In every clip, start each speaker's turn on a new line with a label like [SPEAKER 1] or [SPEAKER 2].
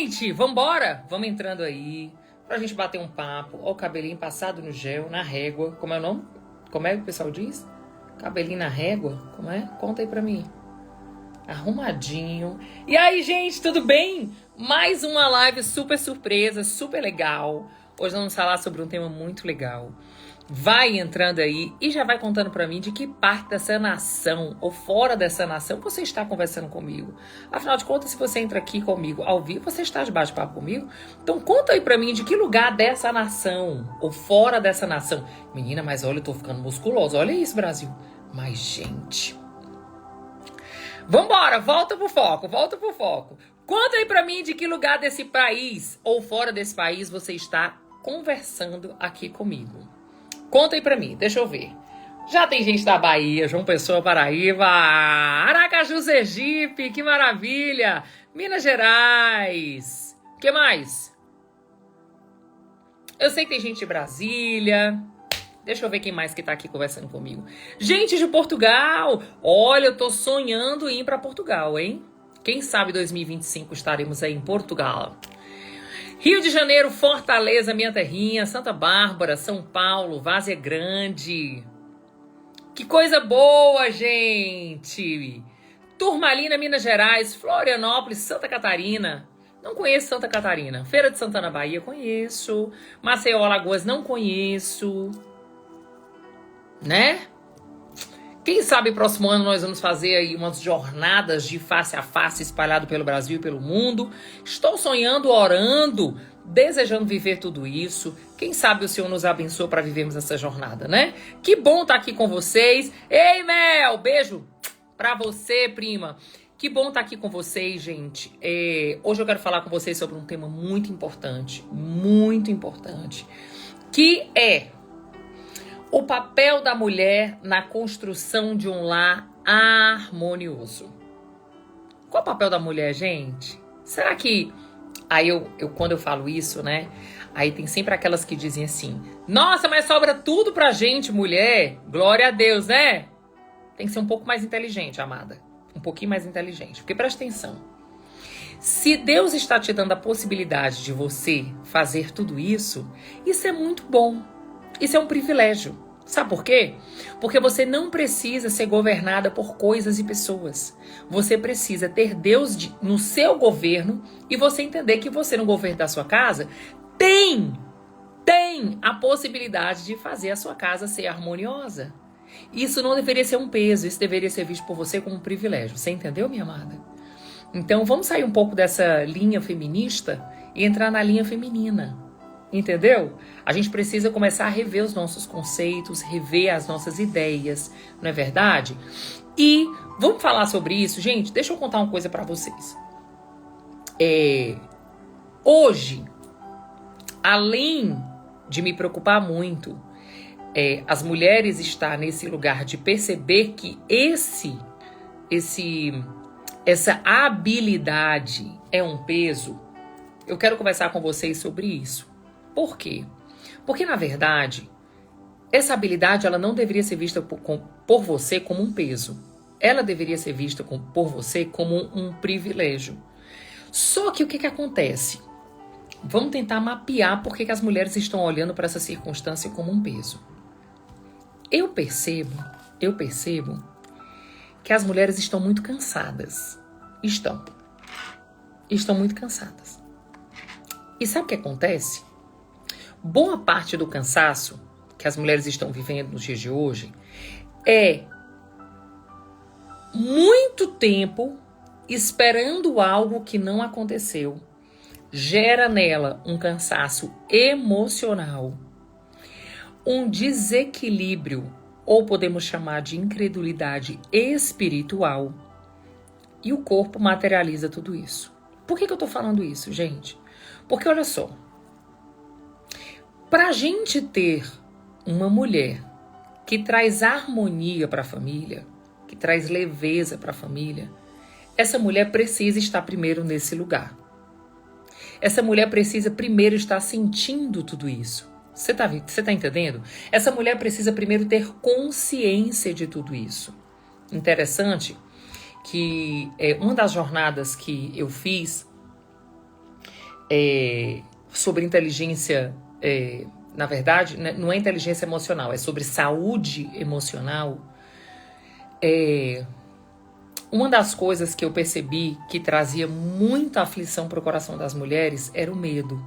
[SPEAKER 1] Gente, vambora? Vamos entrando aí pra gente bater um papo. Ó, o cabelinho passado no gel, na régua. Como é o nome? Como é que o pessoal diz? Cabelinho na régua? Como é? Conta aí pra mim. Arrumadinho. E aí, gente, tudo bem? Mais uma live super surpresa, super legal. Hoje vamos falar sobre um tema muito legal. Vai entrando aí e já vai contando pra mim de que parte dessa nação ou fora dessa nação você está conversando comigo. Afinal de contas, se você entra aqui comigo ao vivo, você está de bate-papo comigo. Então conta aí pra mim de que lugar dessa nação ou fora dessa nação. Menina, mas olha, eu tô ficando musculosa. Olha isso, Brasil. Mas, gente... Vambora, volta pro foco. Conta aí pra mim de que lugar desse país ou fora desse país você está conversando aqui comigo. Conta aí pra mim, deixa eu ver. Já tem gente da Bahia, João Pessoa, Paraíba, Aracaju, Sergipe, que maravilha. Minas Gerais, o que mais? Eu sei que tem gente de Brasília. Deixa eu ver quem mais que tá aqui conversando comigo. Gente de Portugal. Olha, eu tô sonhando em ir pra Portugal, hein? Quem sabe 2025 estaremos aí em Portugal. Rio de Janeiro, Fortaleza, minha terrinha, Santa Bárbara, São Paulo, Várzea Grande. Que coisa boa, gente! Turmalina, Minas Gerais, Florianópolis, Santa Catarina. Não conheço Santa Catarina. Feira de Santana, Bahia, conheço. Maceió, Alagoas, não conheço. Né? Quem sabe próximo ano nós vamos fazer aí umas jornadas de face a face espalhado pelo Brasil e pelo mundo. Estou sonhando, orando, desejando viver tudo isso. Quem sabe o Senhor nos abençoe para vivermos essa jornada, né? Que bom estar aqui com vocês. Ei, Mel, beijo pra você, prima. Que bom estar aqui com vocês, gente. Hoje eu quero falar com vocês sobre um tema muito importante, que é o papel da mulher na construção de um lar harmonioso. Qual o papel da mulher, gente? Será que... Aí quando eu falo isso, né? Aí tem sempre aquelas que dizem assim: nossa, mas sobra tudo pra gente, mulher. Glória a Deus, né? Tem que ser um pouco mais inteligente, amada. Um pouquinho mais inteligente. Porque presta atenção. Se Deus está te dando a possibilidade de você fazer tudo isso, isso é muito bom. Isso é um privilégio. Sabe por quê? Porque você não precisa ser governada por coisas e pessoas. Você precisa ter Deus no seu governo e você entender que você no governo da sua casa tem a possibilidade de fazer a sua casa ser harmoniosa. Isso não deveria ser um peso, isso deveria ser visto por você como um privilégio. Você entendeu, minha amada? Então vamos sair um pouco dessa linha feminista e entrar na linha feminina. Entendeu? A gente precisa começar a rever os nossos conceitos, rever as nossas ideias, não é verdade? E vamos falar sobre isso, gente. Deixa eu contar uma coisa pra vocês. Hoje, além de me preocupar muito, as mulheres estar nesse lugar de perceber que essa habilidade é um peso, eu quero conversar com vocês sobre isso. Por quê? Porque, na verdade, essa habilidade ela não deveria ser vista por você como um peso. Ela deveria ser vista por você como um privilégio. Só que o que acontece? Vamos tentar mapear por que as mulheres estão olhando para essa circunstância como um peso. Eu percebo que as mulheres estão muito cansadas. Estão muito cansadas. E sabe o que acontece? Boa parte do cansaço que as mulheres estão vivendo nos dias de hoje é muito tempo esperando algo que não aconteceu. Gera nela um cansaço emocional, um desequilíbrio, ou podemos chamar de incredulidade espiritual, e o corpo materializa tudo isso. Por que eu tô falando isso, gente? Porque olha só, para a gente ter uma mulher que traz harmonia para a família, que traz leveza para a família, essa mulher precisa estar primeiro nesse lugar. Essa mulher precisa primeiro estar sentindo tudo isso. Você tá entendendo? Essa mulher precisa primeiro ter consciência de tudo isso. Interessante que uma das jornadas que eu fiz sobre inteligência, na verdade, né, não é inteligência emocional, é sobre saúde emocional. Uma das coisas que eu percebi que trazia muita aflição para o coração das mulheres era o medo,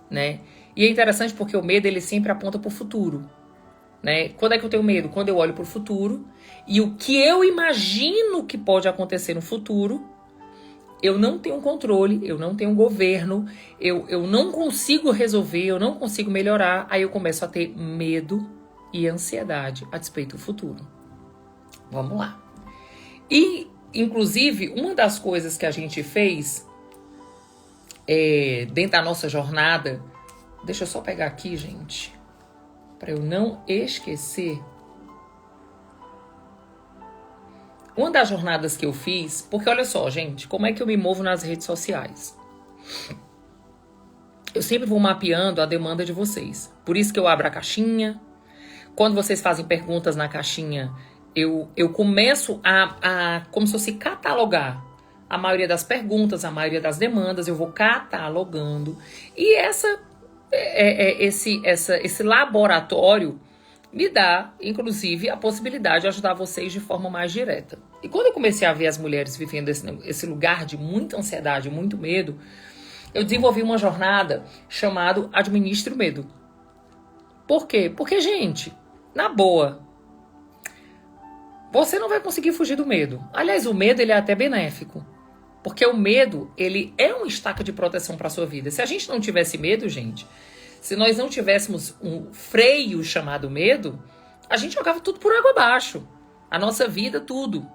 [SPEAKER 1] né? E é interessante porque o medo, ele sempre aponta para o futuro, né? Quando é que eu tenho medo? Quando eu olho para o futuro e o que eu imagino que pode acontecer no futuro, eu não tenho controle, eu não tenho governo, eu não consigo resolver, eu não consigo melhorar, aí eu começo a ter medo e ansiedade a despeito do futuro. Vamos lá. E, inclusive, uma das coisas que a gente fez dentro da nossa jornada, deixa eu só pegar aqui, gente, para eu não esquecer. Uma das jornadas que eu fiz, porque olha só, gente, como é que eu me movo nas redes sociais? Eu sempre vou mapeando a demanda de vocês. Por isso que eu abro a caixinha. Quando vocês fazem perguntas na caixinha, eu começo a como se fosse catalogar a maioria das perguntas, a maioria das demandas, eu vou catalogando. E esse laboratório me dá, inclusive, a possibilidade de ajudar vocês de forma mais direta. E quando eu comecei a ver as mulheres vivendo esse lugar de muita ansiedade, muito medo, eu desenvolvi uma jornada chamada Administre o Medo. Por quê? Porque, gente, na boa, você não vai conseguir fugir do medo. Aliás, o medo, ele é até benéfico. Porque o medo, ele é uma estaca de proteção para a sua vida. Se a gente não tivesse medo, gente, se nós não tivéssemos um freio chamado medo, a gente jogava tudo por água abaixo. A nossa vida, tudo.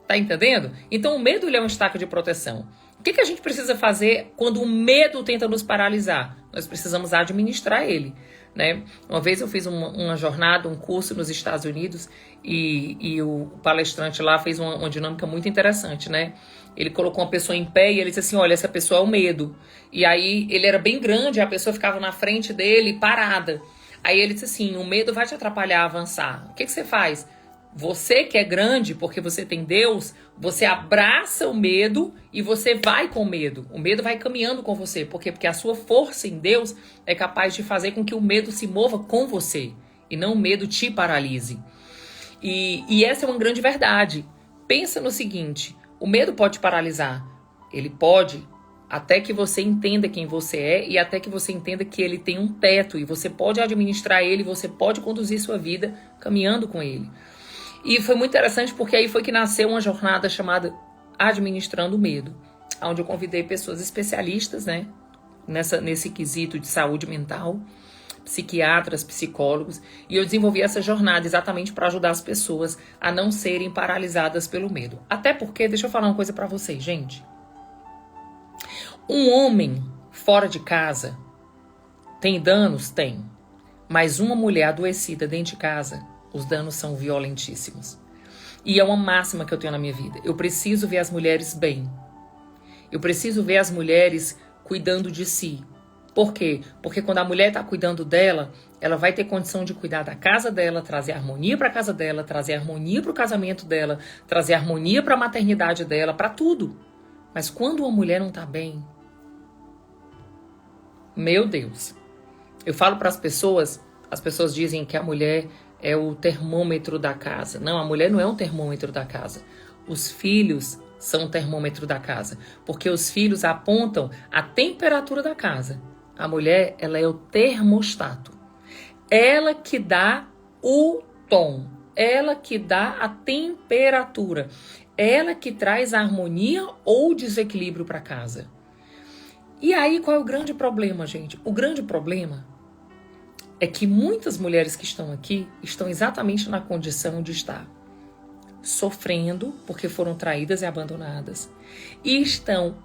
[SPEAKER 1] Tá entendendo? Então, o medo, ele é uma estaca de proteção. O que a gente precisa fazer quando o medo tenta nos paralisar? Nós precisamos administrar ele, né? Uma vez eu fiz uma jornada, um curso nos Estados Unidos e o palestrante lá fez uma dinâmica muito interessante, né? Ele colocou uma pessoa em pé e ele disse assim, olha, essa pessoa é o medo. E aí ele era bem grande, a pessoa ficava na frente dele parada. Aí ele disse assim, o medo vai te atrapalhar a avançar. O que você faz? Você que é grande, porque você tem Deus, você abraça o medo e você vai com o medo. O medo vai caminhando com você. Por quê? Porque a sua força em Deus é capaz de fazer com que o medo se mova com você e não o medo te paralise. E essa é uma grande verdade. Pensa no seguinte, o medo pode te paralisar. Ele pode, até que você entenda quem você é e até que você entenda que ele tem um teto e você pode administrar ele, você pode conduzir sua vida caminhando com ele. E foi muito interessante porque aí foi que nasceu uma jornada chamada Administrando o Medo, onde eu convidei pessoas especialistas, né, nesse quesito de saúde mental, psiquiatras, psicólogos, e eu desenvolvi essa jornada exatamente para ajudar as pessoas a não serem paralisadas pelo medo. Até porque, deixa eu falar uma coisa para vocês, gente. Um homem fora de casa tem danos? Tem. Mas uma mulher adoecida dentro de casa, os danos são violentíssimos. E é uma máxima que eu tenho na minha vida. Eu preciso ver as mulheres bem. Eu preciso ver as mulheres cuidando de si. Por quê? Porque quando a mulher está cuidando dela, ela vai ter condição de cuidar da casa dela, trazer harmonia para a casa dela, trazer harmonia para o casamento dela, trazer harmonia para a maternidade dela, para tudo. Mas quando uma mulher não está bem, meu Deus. Eu falo para as pessoas dizem que a mulher é o termômetro da casa. Não, a mulher não é um termômetro da casa. Os filhos são o termômetro da casa, porque os filhos apontam a temperatura da casa. A mulher, ela é o termostato. Ela que dá o tom, ela que dá a temperatura, ela que traz a harmonia ou desequilíbrio para casa. E aí, qual é o grande problema, gente? O grande problema é que muitas mulheres que estão aqui estão exatamente na condição de estar sofrendo porque foram traídas e abandonadas e estão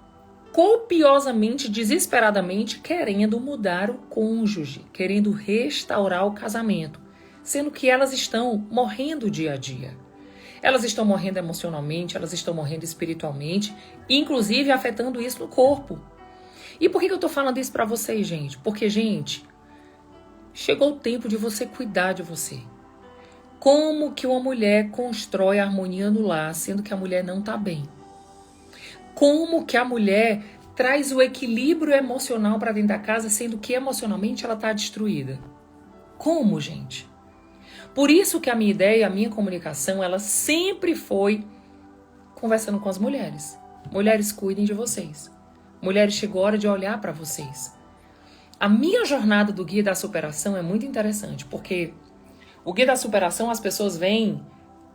[SPEAKER 1] copiosamente, desesperadamente querendo mudar o cônjuge, querendo restaurar o casamento, sendo que elas estão morrendo dia a dia. Elas estão morrendo emocionalmente, elas estão morrendo espiritualmente, inclusive afetando isso no corpo. E por que eu tô falando isso pra vocês, gente? Porque, gente, chegou o tempo de você cuidar de você. Como que uma mulher constrói a harmonia no lar, sendo que a mulher não tá bem? Como que a mulher traz o equilíbrio emocional para dentro da casa, sendo que emocionalmente ela está destruída. Como, gente? Por isso que a minha ideia, a minha comunicação, ela sempre foi conversando com as mulheres. Mulheres, cuidem de vocês. Mulheres, chegou a hora de olhar para vocês. A minha jornada do Guia da Superação é muito interessante, porque o Guia da Superação, as pessoas vêm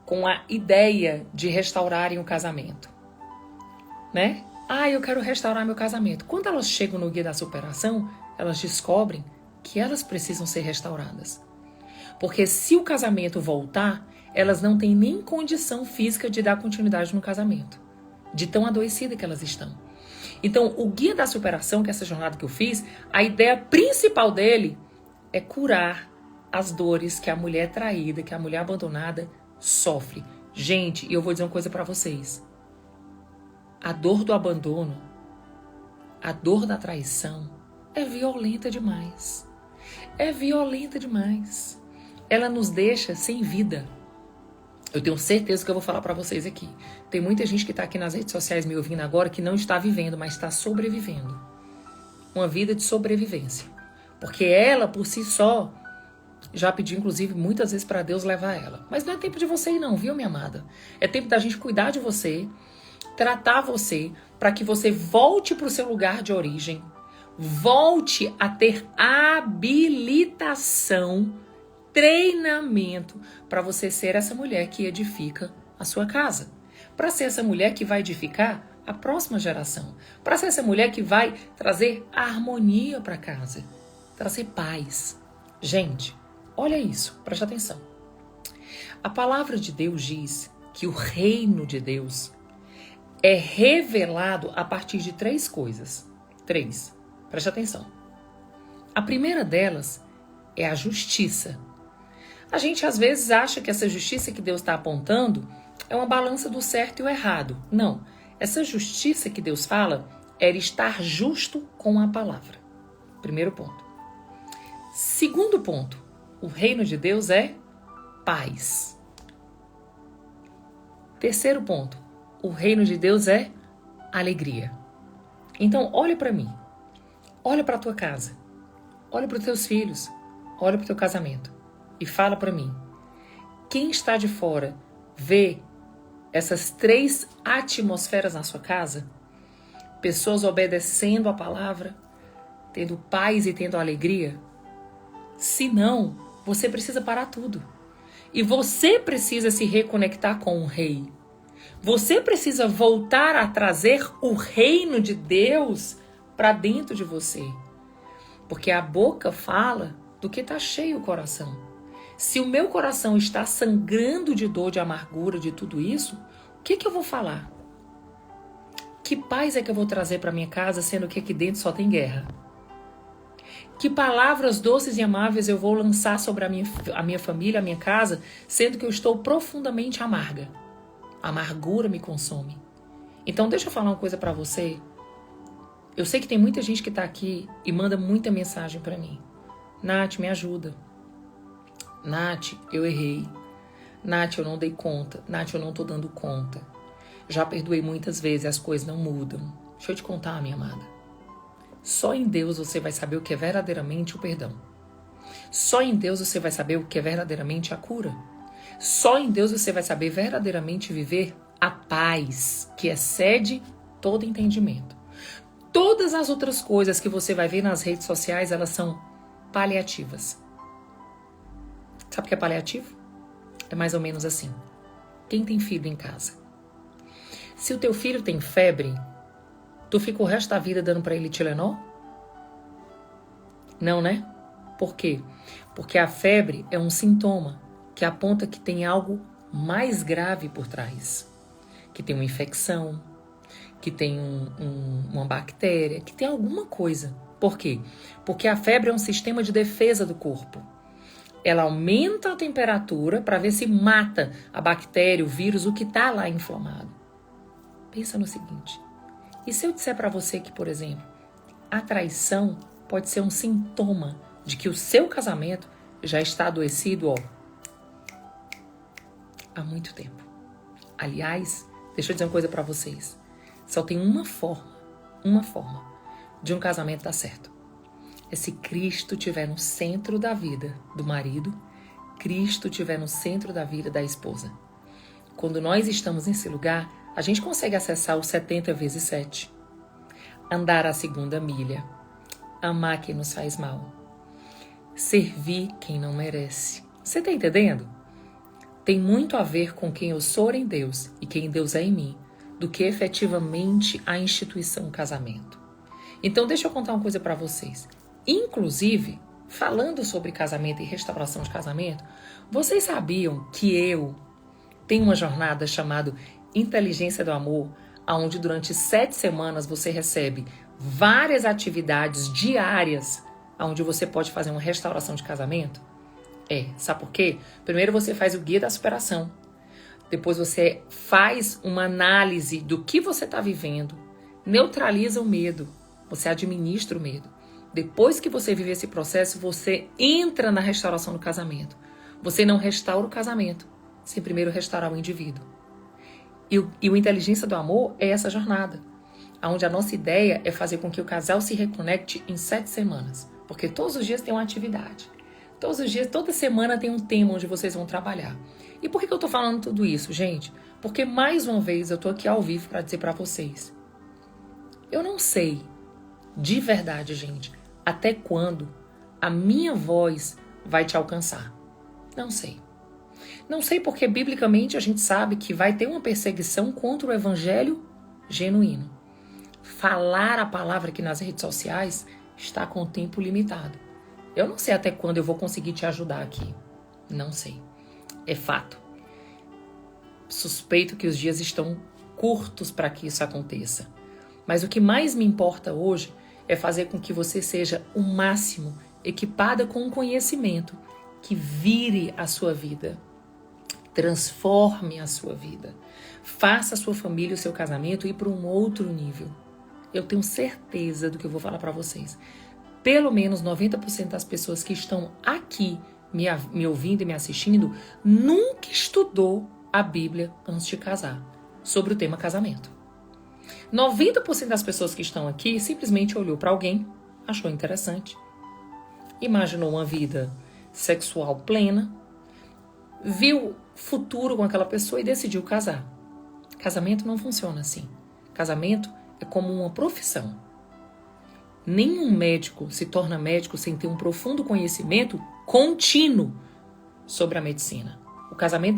[SPEAKER 1] com a ideia de restaurarem o casamento, né? Eu quero restaurar meu casamento. Quando elas chegam no Guia da Superação, elas descobrem que elas precisam ser restauradas. Porque se o casamento voltar, elas não têm nem condição física de dar continuidade no casamento, de tão adoecida que elas estão. Então, o Guia da Superação, que é essa jornada que eu fiz, a ideia principal dele é curar as dores que a mulher traída, que a mulher abandonada sofre. Gente, e eu vou dizer uma coisa pra vocês. A dor do abandono, a dor da traição é violenta demais. É violenta demais. Ela nos deixa sem vida. Eu tenho certeza que eu vou falar pra vocês aqui. Tem muita gente que tá aqui nas redes sociais me ouvindo agora que não está vivendo, mas está sobrevivendo. Uma vida de sobrevivência. Porque ela, por si só, já pediu, inclusive, muitas vezes pra Deus levar ela. Mas não é tempo de você ir não, viu, minha amada? É tempo da gente cuidar de você, tratar você, para que você volte pro seu lugar de origem. Volte a ter habilitação, treinamento para você ser essa mulher que edifica a sua casa. Para ser essa mulher que vai edificar a próxima geração. Para ser essa mulher que vai trazer harmonia para casa. Trazer paz. Gente, olha isso, preste atenção. A palavra de Deus diz que o reino de Deus é revelado a partir de 3 coisas. 3. Preste atenção. A primeira delas é a justiça. A gente às vezes acha que essa justiça que Deus está apontando é uma balança do certo e o errado. Não. Essa justiça que Deus fala é estar justo com a palavra. Primeiro ponto. Segundo ponto. O reino de Deus é paz. Terceiro ponto. O reino de Deus é alegria. Então, olha para mim. Olha para a tua casa. Olha para os teus filhos. Olha para o teu casamento. E fala para mim. Quem está de fora vê essas 3 atmosferas na sua casa? Pessoas obedecendo a palavra, tendo paz e tendo alegria? Se não, você precisa parar tudo. E você precisa se reconectar com o rei. Você precisa voltar a trazer o reino de Deus para dentro de você. Porque a boca fala do que está cheio o coração. Se o meu coração está sangrando de dor, de amargura, de tudo isso, o que eu vou falar? Que paz é que eu vou trazer para minha casa, sendo que aqui dentro só tem guerra? Que palavras doces e amáveis eu vou lançar sobre a minha família, a minha casa, sendo que eu estou profundamente amarga? A amargura me consome. Então deixa eu falar uma coisa para você. Eu sei que tem muita gente que tá aqui e manda muita mensagem para mim. Nath, me ajuda. Nath, eu errei. Nath, eu não dei conta. Nath, eu não tô dando conta. Já perdoei muitas vezes e as coisas não mudam. Deixa eu te contar, minha amada. Só em Deus você vai saber o que é verdadeiramente o perdão. Só em Deus você vai saber o que é verdadeiramente a cura. Só em Deus você vai saber verdadeiramente viver a paz que excede todo entendimento. Todas as outras coisas que você vai ver nas redes sociais, elas são paliativas. Sabe o que é paliativo? É mais ou menos assim. Quem tem filho em casa? Se o teu filho tem febre, tu fica o resto da vida dando pra ele Tilenol? Não, né? Por quê? Porque a febre é um sintoma que aponta que tem algo mais grave por trás. Que tem uma infecção, que tem uma bactéria, que tem alguma coisa. Por quê? Porque a febre é um sistema de defesa do corpo. Ela aumenta a temperatura para ver se mata a bactéria, o vírus, o que está lá inflamado. Pensa no seguinte. E se eu disser para você que, por exemplo, a traição pode ser um sintoma de que o seu casamento já está adoecido, há muito tempo. Aliás, deixa eu dizer uma coisa para vocês. Só tem uma forma uma forma de um casamento dar certo. É se Cristo estiver no centro da vida do marido, Cristo estiver no centro da vida da esposa. Quando nós estamos nesse lugar, a gente consegue acessar o 70 vezes 7. Andar a segunda milha. Amar quem nos faz mal. Servir quem não merece. Você está entendendo? Tem muito a ver com quem eu sou em Deus e quem Deus é em mim, do que efetivamente a instituição casamento. Então deixa eu contar uma coisa para vocês. Inclusive, falando sobre casamento e restauração de casamento, vocês sabiam que eu tenho uma jornada chamada Inteligência do Amor, onde durante 7 semanas você recebe várias atividades diárias onde você pode fazer uma restauração de casamento? Sabe por quê? Primeiro você faz o guia da superação. Depois você faz uma análise do que você está vivendo, neutraliza o medo, você administra o medo. Depois que você vive esse processo, você entra na restauração do casamento. Você não restaura o casamento sem primeiro restaurar o indivíduo. E o Inteligência do Amor é essa jornada, onde a nossa ideia é fazer com que o casal se reconecte em 7 semanas. Porque todos os dias tem uma atividade. Todos os dias, toda semana tem um tema onde vocês vão trabalhar. E por que eu tô falando tudo isso, gente? Porque mais uma vez eu tô aqui ao vivo para dizer para vocês. Eu não sei, de verdade, gente, até quando a minha voz vai te alcançar. Não sei. Não sei porque, biblicamente, a gente sabe que vai ter uma perseguição contra o evangelho genuíno. Falar a palavra aqui nas redes sociais está com o tempo limitado. Eu não sei até quando eu vou conseguir te ajudar aqui. Não sei. É fato. Suspeito que os dias estão curtos para que isso aconteça. Mas o que mais me importa hoje é fazer com que você seja o máximo equipada com um conhecimento que vire a sua vida, transforme a sua vida, faça a sua família e o seu casamento ir para um outro nível. Eu tenho certeza do que eu vou falar para vocês. Pelo menos 90% das pessoas que estão aqui me ouvindo e me assistindo nunca estudou a Bíblia antes de casar, sobre o tema casamento. 90% das pessoas que estão aqui simplesmente olhou para alguém, achou interessante, imaginou uma vida sexual plena, viu futuro com aquela pessoa e decidiu casar. Casamento não funciona assim. Casamento é como uma profissão. Nenhum médico se torna médico sem ter um profundo conhecimento contínuo sobre a medicina. O casamento